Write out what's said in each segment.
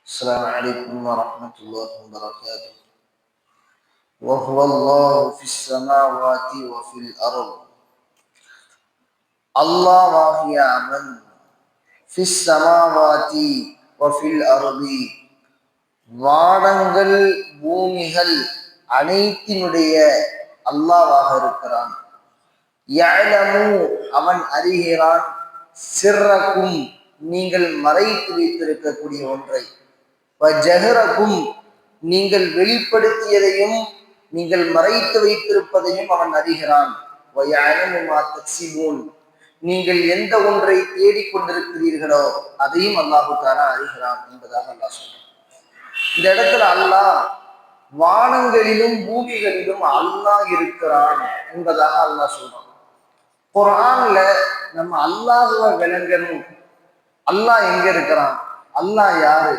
السلام عليكم ورحمة الله وبركاته. وهو الله في السماوات وفي الأرض. الله வாகிய அவன் في السماوات وفي الأرض வானங்கள் பூமிகள் அனைத்தினுடைய அல்லாஹ்வாக இருக்கிறான். யஅலமு அவன் அறிகிறான், சிர்ரக்கும் நீங்கள் மறைத்து வைத்திருக்கக்கூடிய ஒன்றை, வஜஹரக்கும் நீங்கள் வெளிப்படுத்தியதையும் நீங்கள் மறைத்து வைத்திருப்பதையும் அவன் அறிகிறான். வயஅலமு மா தக்ஸிபூன் நீங்கள் எந்த ஒன்றை தேடிக்கொண்டிருக்கிறீர்களோ அதையும் அல்லாஹு தஆலா அறிகிறான் என்பதாக அல்லாஹ் சொல்றான். இந்த இடத்துல அல்லாஹ் வானங்களிலும் பூமிகளிலும் அல்லாஹ் இருக்கிறான் என்பதாக அல்லாஹ் சொல்றான். குர்ஆன்ல நம்ம அல்லாஹ்வை விளங்கணும். அல்லாஹ் எங்க இருக்கிறான், அல்லாஹ் யாரு,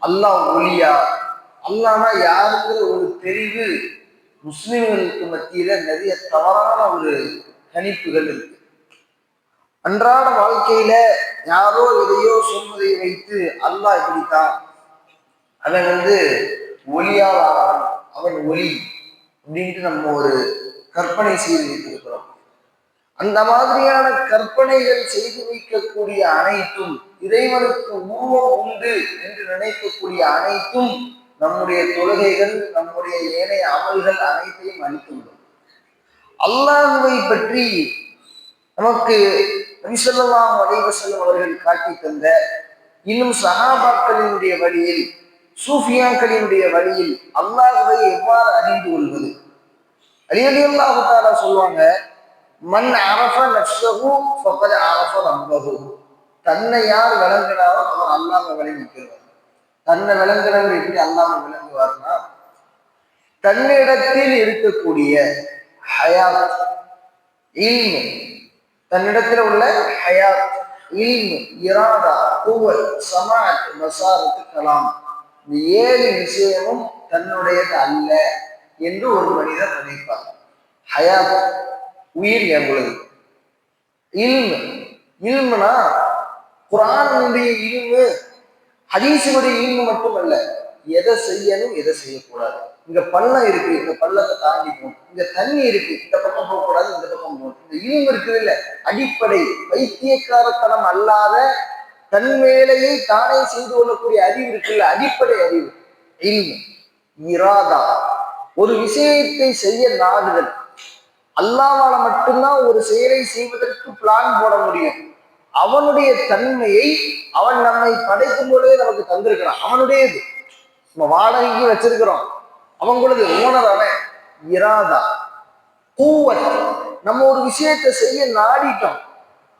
அல்லாஹ் ஒளியா, அல்லாஹ்னா யாருங்கிற ஒரு தெரிவு முஸ்லிம்களுக்கு மத்தியில நிறைய தவறான ஒரு கணிப்புகள் இருக்கு. அன்றாட வாழ்க்கையில யாரோ எதையோ சொல்வதை வைத்து அல்லாஹ் இப்படித்தான், அவன் ஒளியாவான், அவன் ஒளி அப்படின்ட்டு நம்ம ஒரு கற்பனை செய்து வைத்திருக்கிறோம். அந்த மாதிரியான கற்பனைகள் செய்து வைக்கக்கூடிய அனைத்தும், இறைவனுக்கு உருவம் உண்டு என்று நினைக்கக்கூடிய அனைத்தும் நம்முடைய தொழுகைகள், நம்முடைய ஏனைய அமல்கள் அனைத்தையும் அளித்துவிடும். அல்லாஹ்வை பற்றி நமக்கு நபி ஸல்லல்லாஹு அலைஹி வஸல்லம் அவர்கள் காட்டி தந்த, இன்னும் சஹாபாக்களினுடைய வழியில், சூஃபியாக்களினுடைய வழியில் அல்லாஹ்வை எவ்வாறு அறிந்து கொள்வது. அலி ரலியல்லாஹு தஆலா சொல்லுவாங்க, மன் அரஃப நஃப்ஸஹு ஃபகத் அரஃப ரப்பஹு. தன்னை யார் விளங்குறாரோ அவர் அல்லாஹ்வை விளங்கிக்கிறார். தன்னை விளங்குறவர் எப்படி அல்லாஹ்வை விளங்குவார்னா, தன்னிடத்தில் இருக்கக்கூடிய ஹயாத், இல்மு, தன்னிடத்தில் உள்ள ஹயாத், இல்மு, இராதா, குவத், சமாஅத், பஸாரத், கலாம், இந்த 7 விஷயமும் தன்னுடையது அல்ல என்று ஒரு மனிதர் நினைப்பார். ஹயாத் உயிர் என்பது, இல்மு, இல்முனா குர்ஆனுடைய இல்மு, ஹதீஸுடைய இல்மு மட்டுமல்ல, எதை செய்யணும் எதை செய்யக்கூடாது. இங்க பள்ளம் இருக்கு, இந்த பள்ளத்தை தாண்டி போகணும். இங்க தண்ணி இருக்கு, இந்த பக்கம் போகக்கூடாது, இந்த பக்கம் போகணும். இந்த இல்மு இருக்குது இல்ல, அடிப்படை வைத்தியக்காரத்தனம் அல்லாத தன் வேலையை தானே செய்து கொள்ளக்கூடிய அறிவு இருக்குல்ல, அடிப்படை அறிவு இல்மு. இராதா ஒரு விஷயத்தை செய்ய நாடுதல். அல்லாஹ்வால மட்டும்தான் ஒரு செயலை செய்வதற்கு பிளான் போட முடியும். அவனுடைய தன்மையை அவன் நம்மை படைக்கும் பொழுதே நமக்கு தந்திருக்கிறான். அவனுடையது, நம்ம வாடகைக்கு வச்சிருக்கிறோம், அவங்களது ஓனர் அவன். இராதா, கூவத், நம்ம ஒரு விஷயத்தை செய்ய நாடிட்டோம்,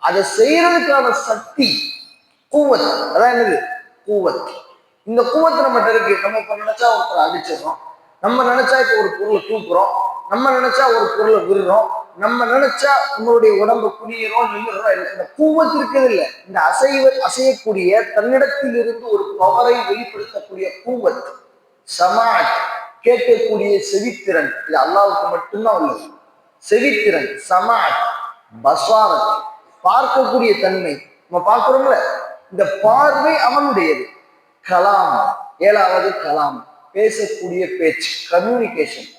அதை செய்யறதுக்கான சக்தி கூவத். அதான் என்னது கூவத். இந்த கூவத்து நம்மகிட்ட இருக்கு. நம்ம இப்ப நினைச்சா ஒருத்தரை அடிச்சிடறோம், நம்ம நினைச்சா இப்ப ஒரு பொருளை தூக்குறோம், நம்ம நினைச்சா ஒரு பொருளை விடுறோம், நம்ம நினைச்சா நம்மளுடைய உடம்பு குனியிறோம், நின்றுறோம். இல்லை, இந்த கூவத்து இருக்குது இல்லை, இந்த அசையக்கூடிய தன்னிடத்தில் இருந்து ஒரு பவரை வெளிப்படுத்தக்கூடிய கூவத். சமாஅத் கேட்கக்கூடிய செவித்திறன், இது அல்லாஹ்வுக்கு மட்டும்தான் உள்ளது. செவித்திறன், சமாஅத். பஸாரத் பார்க்கக்கூடிய தன்மை, நம்ம பார்க்கிறோம்ல, இந்த பார்வை அவனுடையது. கலாம், 7வது கலாம், பேசக்கூடிய பேச்சு, கம்யூனிகேஷன்.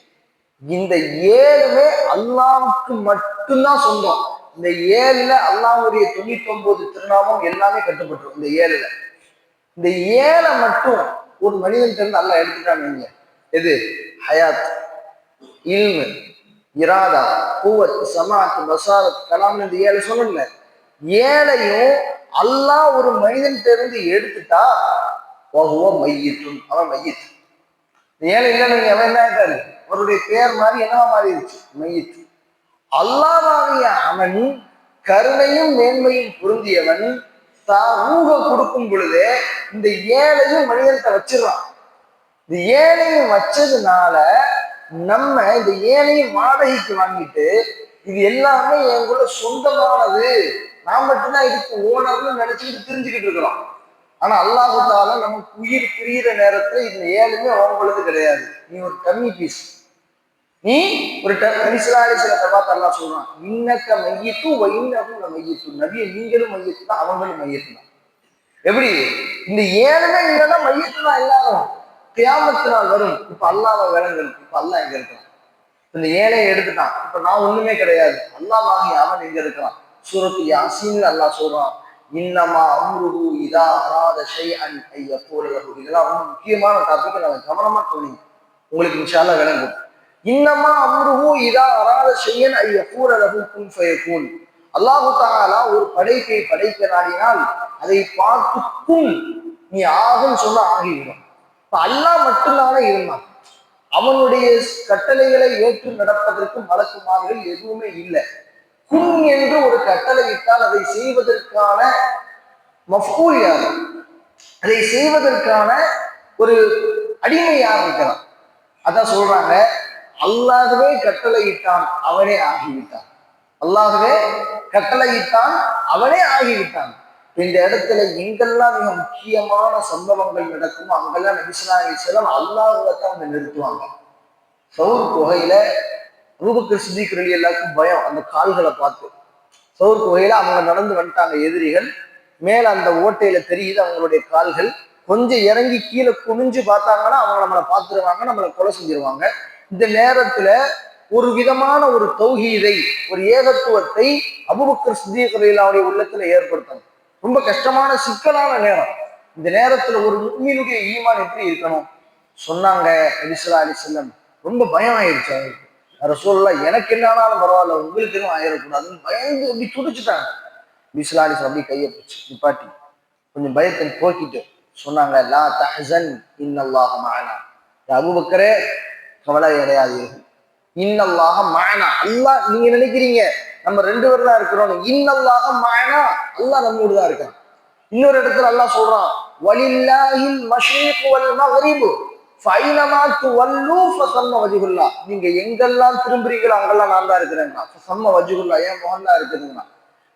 இந்த 7மே அல்லாஹ்வுக்கு மட்டும்தான் சொந்தம். இந்த 7ல அல்லாஹ்வுடைய 99 திருநாமம் எல்லாமே கட்டுப்பட்டுரும். இந்த 7ல, இந்த 7 மட்டும் ஒரு மனிதன் இருந்து அல்லாஹ் எடுத்துட்டாங்க. எது? ஹயாத், இல்மு, இராதா, குவத், சமாஅத், பஸாரத், கலாம், இந்த 7 சொல்லல. 7ஐயும் அல்லாஹ் ஒரு மனிதன் இருந்து எடுத்துட்டா வஹுவ மையித்துன், அவன் மையித். 7 இல்லைன்னு அவன் என்ன ஆயிட்டாரு, அவருடைய பேர் மாதிரி என்னவா மாறிடுச்சு, மையித். அல்லாஹ்வாகிய அவன் கருணையும் மேன்மையும் பொருந்தியவன். தான் ரூஹ கொடுக்கும் பொழுது இந்த 7ஐயும் மனிதன்கிட்ட வச்சிடறான். இந்த 7ஐயும் வச்சதுனால நம்ம இந்த 7ஐயும் வாடகைக்கு வாங்கிட்டு, இது எல்லாமே எங்குள்ள சொந்தமானது, நான் மட்டும்தான் இதுக்கு ஓனர்னு நினைச்சுக்கிட்டு தெரிஞ்சுக்கிட்டு இருக்கிறோம். ஆனா அல்லாஹ் தஆலா நமக்கு உயிர் பிரியிற நேரத்துல இந்த 7மே அவங்களது கிடையாது. நீ ஒரு கம்மி பீஸ், நீ ஒரு சிலத்தை பார்த்து அல்லாஹ் சொல்றான், இன்னக்க மையித்து வ இன்னஹும் லமையித்து. நபியை நீங்களும் மையத்து தான், அவங்களும் மையத்து தான். எப்படி இந்த ஏழுமே இல்லைன்னா மையத்து தான் எல்லாரும் கியாமத்து நாள் வரும். இப்ப அல்லாஹ்வை விளங்கணும். இப்ப அல்லாஹ் எங்க இருக்கான்? இந்த ஏழையை எடுத்துட்டான். இப்ப நான் ஒண்ணுமே கிடையாது, அல்லாஹ்வாகி அவன் எங்க இருக்கான்? சூரத்து யாசீன் அல்லாஹ் சொல்றான், இன்னமா அம்ருஹு இதா அராத ஷைஅன் ஐ யகூல லஹு. இதெல்லாம் ரொம்ப முக்கியமான டாபிக், நான் கவனமா சொல்லி உங்களுக்கு இன்ஷா அல்லாஹ் விளங்கும். இன்னமா அம்ருஹு இதா அராத ஷைஅன் ஐ யகூல லஹு குன் ஃபயகூன். அல்லாஹ் தஆலா ஒரு படைப்பை படைக்க நாடினால் அதை பார்த்துக்கும் நீ ஆகும் சொன்னா ஆகிவிடும். இப்ப அல்லாஹ் மட்டும்தானே இருந்தான். அவனுடைய கட்டளைகளை ஏற்று நடப்பதற்கு மலக்குமார்கள் எதுவுமே இல்லை. குன் என்று ஒரு கட்டளை இட்டால் அதை செய்வதற்கான மஃபூல் யார்? அதை செய்வதற்கான ஒரு அடிமை யார் இருக்கிறான்? அதான் சொல்றாங்க, அல்லாஹ்வே கட்டளை இட்டான் அவனே ஆகிவிட்டான். அல்லாஹ்வே கட்டளை இட்டான் அவனே ஆகிவிட்டான். இந்த இடத்துல எங்கெல்லாம் மிக முக்கியமான சம்பவங்கள் நடக்குமோ அங்கெல்லாம் நபி ஸல்லல்லாஹு அலைஹி வஸல்லம் அல்லாஹ்வை தான் அங்க நிறுத்துவாங்க. சௌர் குகையில அபூபக்கர் சித்திக் ரலியல்லாஹு பயம் அந்த கால்களை பார்த்து. சௌர் குகையில அவங்க நடந்து வந்துட்டாங்க எதிரிகள். மேல அந்த ஓட்டையில தெரியுது அவங்களுடைய கால்கள். கொஞ்சம் இறங்கி கீழே குனிஞ்சு பார்த்தாங்கன்னா அவங்க நம்மளை பார்த்துருவாங்க, நம்மளை கொலை செஞ்சிருவாங்க. இந்த நேரத்துல ஒரு விதமான ஒரு தௌஹீதை, ஒரு ஏகத்துவத்தை அபூபக்கர் சித்திக் ரலியல்லாஹுடைய உள்ளத்துல ஏற்படுத்தணும். ரொம்ப கஷ்டமான சிக்கலான நேரம். இந்த நேரத்துல ஒரு முஃமினுடைய ஈமான் எப்படி இருக்கணும் சொன்னாங்க நபி ஸல்லல்லாஹு அலைஹி வஸல்லம். ரொம்ப பயம் ஆயிடுச்சு அவங்களுக்கு. ரசூலுல்லாஹ் எனக்கு என்ன ஆனாலும் பரவாயில்ல, உங்களுக்கு எதுவும் ஆயிடக்கூடாதுன்னு பயந்து அப்படி துடிச்சுட்டாங்க. நபி ஸல்லல்லாஹு அலைஹி வஸல்லம் அப்படி கையை பிடிச்சு நிப்பாட்டி கொஞ்சம் பயத்தை போக்கிட்டு சொன்னாங்க, லா தஹ்சன் இன்னல்லாஹ மஅனா. அபூபக்கரே கவலை அடையாதீர்கள், இன்னல்லாஹ மஅனா. அல்லாஹ் நீங்க நினைக்கிறீங்க நம்ம ரெண்டு பேரும் தான் இருக்கிறோம், இன்னல்லாஹ மஅனா, அல்லாஹ் நம்மோடு தான் இருக்கான். இன்னொரு இடத்துல அல்லாஹ் சொல்றான், வலில்லாஹில் மஷ்ரிக் வல் மக்ரிப் ஃபைனமா துவல்லு ஃபஸம்ம வஜ்ஹுல்லாஹ். நீங்க எங்கெல்லாம் திரும்புறீங்களோ அங்கெல்லாம் நான் தான் இருக்கிறேன்னா ஃபஸம்ம வஜ்ஹுல்லாஹ், என் முகம் தான் இருக்குதுன்னா.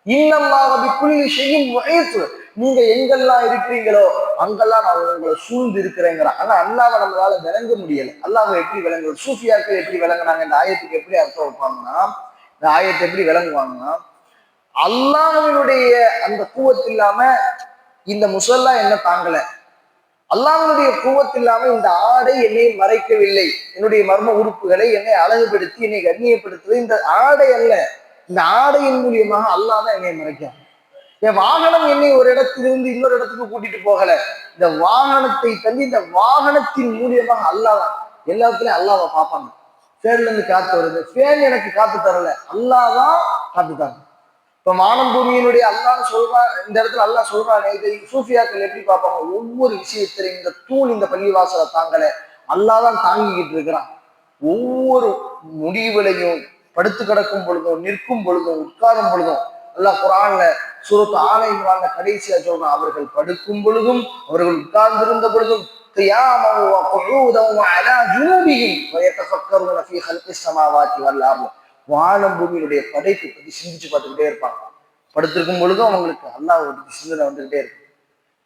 இன்னல்லாஹ பிக்குல்லி ஷைஇன் முஹீத். நீங்க எங்கெல்லாம் இருக்கிறீங்களோ அங்கெல்லாம் நான் உங்களை சூழ்ந்து இருக்கிறேங்கிறான். ஆனா அல்லாஹ்வை நம்மளால விளங்க முடியல. அல்லாஹ்வை எப்படி விளங்குறது? சூஃபியாக்கள் எப்படி விளங்குனாங்க? இந்த ஆயத்துக்கு எப்படி அர்த்தம் வைப்பாங்கன்னா, இந்த ஆயத்தை எப்படி விளங்குவாங்கன்னா, அல்லாஹ்வினுடைய அந்த கூவத்து இல்லாம இந்த முசல்லா என்ன தாங்கல, அல்லாஹ்வினுடைய கூவத்து இல்லாம இந்த ஆடை என்னை மறைக்கவில்லை, என்னுடைய மர்ம உறுப்புகளை என்னை அழகுபடுத்தி என்னை கண்ணியப்படுத்துவது இந்த ஆடை அல்ல. இந்த ஆடையின் மூலியமாக அல்லாஹ் தான் என்னை மறைக்கிறான். என் வாகனம் என்னை ஒரு இடத்திலிருந்து இன்னொரு இடத்துக்கு கூட்டிட்டு போகல. இந்த வாகனத்தை தந்து இந்த வாகனத்தின் மூலியமாக அல்லாஹ் தான். எல்லாத்துலயும் அல்லாஹ்வை பார்ப்பாங்க. ஃபேன்ல இருந்து காத்து வருது, ஃபேன் எனக்கு காத்து தரல, அல்லாஹ் தான் காத்து தரணும். இப்ப வானம் பூமியினுடைய அல்லாஹ்னு சொல்றா, இந்த இடத்துல அல்லாஹ் சொல்றானே, இதை சூஃபியாக்கள் எப்படி பார்ப்பாங்க? ஒவ்வொரு விஷயத்திலையும் இந்த தூண் இந்த பள்ளிவாசலை தாங்கல, அல்லாஹ் தான் தாங்கிக்கிட்டு இருக்கிறான். ஒவ்வொரு முடிவுலையும் படுத்து கிடக்கும் பொழுதும் நிற்கும் பொழுதும் உட்காரும் பொழுதும் அல்லாஹ் குர்ஆன்ல சூரத்து ஆல இம்ரான்ல கடைசியா சொல்றான், அவர்கள் படுக்கும் பொழுதும் அவர்கள் உட்கார்ந்திருந்த பொழுதும் கியாமன் வ குஊதன் வ அலா ஜுனூபிஹிம் வ யதஃபக்கருன ஃபீ ஹல்கிஸ் ஸமாவாத்தி வல் அர்த். வானம் பூமியினுடைய படைப்பை பத்தி சிந்திச்சு பார்த்துக்கிட்டே இருப்பாங்க. படுத்திருக்கும் பொழுதும் அவங்களுக்கு அல்லாஹ்வை பத்தி சிந்தனை வந்துகிட்டே இருக்கு.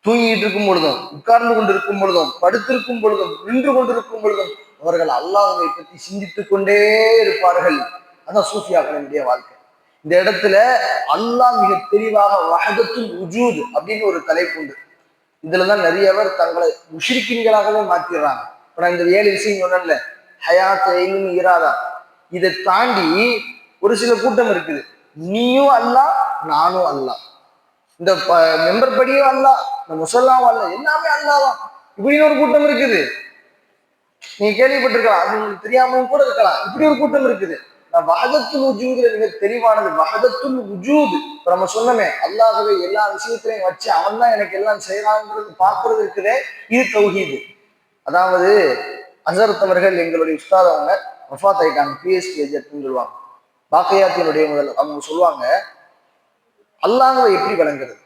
தூங்கிட்டு இருக்கும் பொழுதும் உட்கார்ந்து கொண்டிருக்கும் பொழுதும் படுத்திருக்கும் பொழுதும் நின்று கொண்டிருக்கும் பொழுதும் அவர்கள் அல்லாஹ்வை பற்றி சிந்தித்துக் கொண்டே இருப்பார்கள். அதான் சூஃபியாக்களினுடைய வாழ்க்கை. இந்த இடத்துல அல்லாஹ் மிக தெளிவாக வஹதத்துல் வுஜூத் அப்படின்னு ஒரு தலைப்பு உண்டு. இதுலதான் நிறைய பேர் தங்களை முஷ்ரிக்கீன்களாகவே மாத்திடுறாங்க. இப்ப நான் இந்த 7 விஷயம் சொன்னேன்ல, ஹயாத், இல்ம், இராதா, இதை தாண்டி ஒரு சில கூட்டம் இருக்குது. நீயும் அல்லாஹ் நானும் அல்லாஹ், இந்த மெம்பர் படியும் அல்லாஹ், இந்த முசல்லாவும் அல்லாஹ், எல்லாமே அல்லாஹ் தான் இப்படின்னு ஒரு கூட்டம் இருக்குது. நீங்க கேள்விப்பட்டிருக்கலாம், அது உங்களுக்கு தெரியாமலும் கூட இருக்கலாம். இப்படி ஒரு கூட்டம் இருக்குது. வஹதத்துல் வுஜூதுல மிக தெளிவானது வஹதத்துல் வுஜூத். நம்ம சொன்னமே, அல்லாஹ்வை எல்லா விஷயத்திலையும் வச்சு அவன் தான் எனக்கு எல்லாம் செய்யறாங்கிறது பார்க்கறது இருக்குதே, இது தௌஹீது. அதாவது அஸரத் அவர்கள் எங்களுடைய உஸ்தாத், அவங்க வஃபாத் ஆயிட்டாங்க, பிஎஸ்டி அப்படின்னு சொல்லுவாங்க, பாக்கியாத்தினுடைய முதல். அவங்க சொல்லுவாங்க, அல்லாஹ்வை எப்படி விளங்குறது?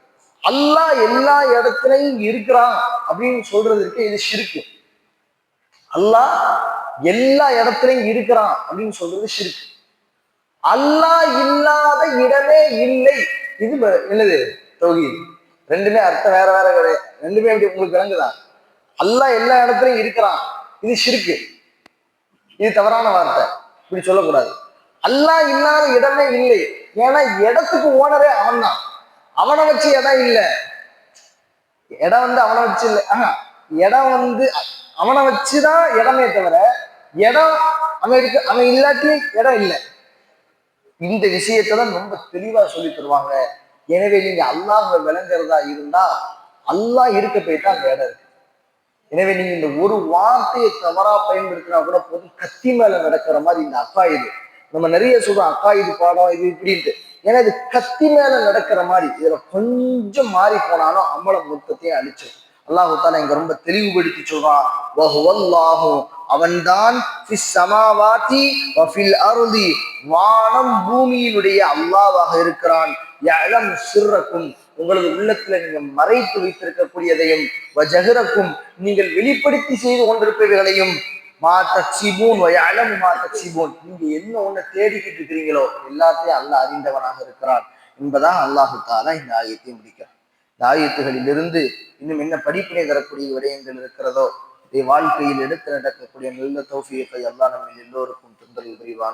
அல்லாஹ் எல்லா இடத்துலையும் இருக்கிறான் அப்படின்னு சொல்றதுக்கு இது ஷிர்க். அல்லாஹ் எல்லா இடத்துலையும் இருக்கிறான் அப்படின்னு சொல்றது ஷிர்க். அல்லாஹ் இல்லாத இடமே இல்லை, இது என்னது? தௌஹீத். ரெண்டுமே அர்த்தம் வேற வேற கிடையாது. ரெண்டுமே எப்படி உங்களுக்கு விளங்குதா? அல்லாஹ் எல்லா இடத்துலையும் இருக்கிறான், இது ஷிர்க், இது தவறான வார்த்தை, இப்படி சொல்லக்கூடாது. அல்லாஹ் இல்லாத இடமே இல்லை, ஏன்னா இடத்துக்கு ஓனரே அவன் தான், அவனை வச்சு இடம் இல்லை. இடம் வந்து அவனை வச்சு இல்லை. இடம் வந்து அவனை வச்சுதான் இடமே தவிர இடம் அவன் இல்லாட்டி இடம் இல்லை. இந்த விஷயத்தான் ரொம்ப தெளிவா சொல்லி தருவாங்க. எனவே நீங்க அல்லாஹ் விளங்குறதா இருந்தா அல்லாஹ் இருக்க போயிட்டா அந்த இடம் இருக்கு. எனவே நீங்க இந்த ஒரு வார்த்தையை தவறா பயன்படுத்தினா கூட போதும், கத்தி மேல நடக்கிற மாதிரி இந்த அக்காயுது. நம்ம நிறைய சொல்றோம் அக்காயுது பாடம் இது இப்படின்ட்டு. ஏன்னா இது கத்தி மேல நடக்கிற மாதிரி. இதுல கொஞ்சம் மாறி போனாலும் அம்மளம் மொத்தத்தையும் அழிச்சு அல்லாஹு தாலா இங்க ரொம்ப தெளிவுபடுத்தி சொல்றான். அவன்தான் வானம் பூமியினுடைய அல்லாஹ்வாக இருக்கிறான். சிர்ரக்கும் உங்களது உள்ளத்துல நீங்க மறைத்து வைத்திருக்கக்கூடியதையும் வஜஹரக்கும் நீங்கள் வெளிப்படுத்தி செய்து கொண்டிருப்பவர்களையும் நீங்க என்ன ஒண்ணு தேடிக்கிட்டு இருக்கிறீங்களோ எல்லாத்தையும் அல்லாஹ் அறிந்தவனாக இருக்கிறான் என்பதாக அல்லாஹு தாலா இந்த ஆயத்தை முடிக்கிறான். இந்த ஆயத்துகளிலிருந்து இன்னும் என்ன படிப்பினை தரக்கூடிய விடயங்கள் இருக்கிறதோ இதை வாழ்க்கையில் எடுத்து நடக்கக்கூடிய நல்ல தௌஃபீகை அல்லாஹ் நம்ம எல்லோருக்கும் தந்தல் புரிவான்.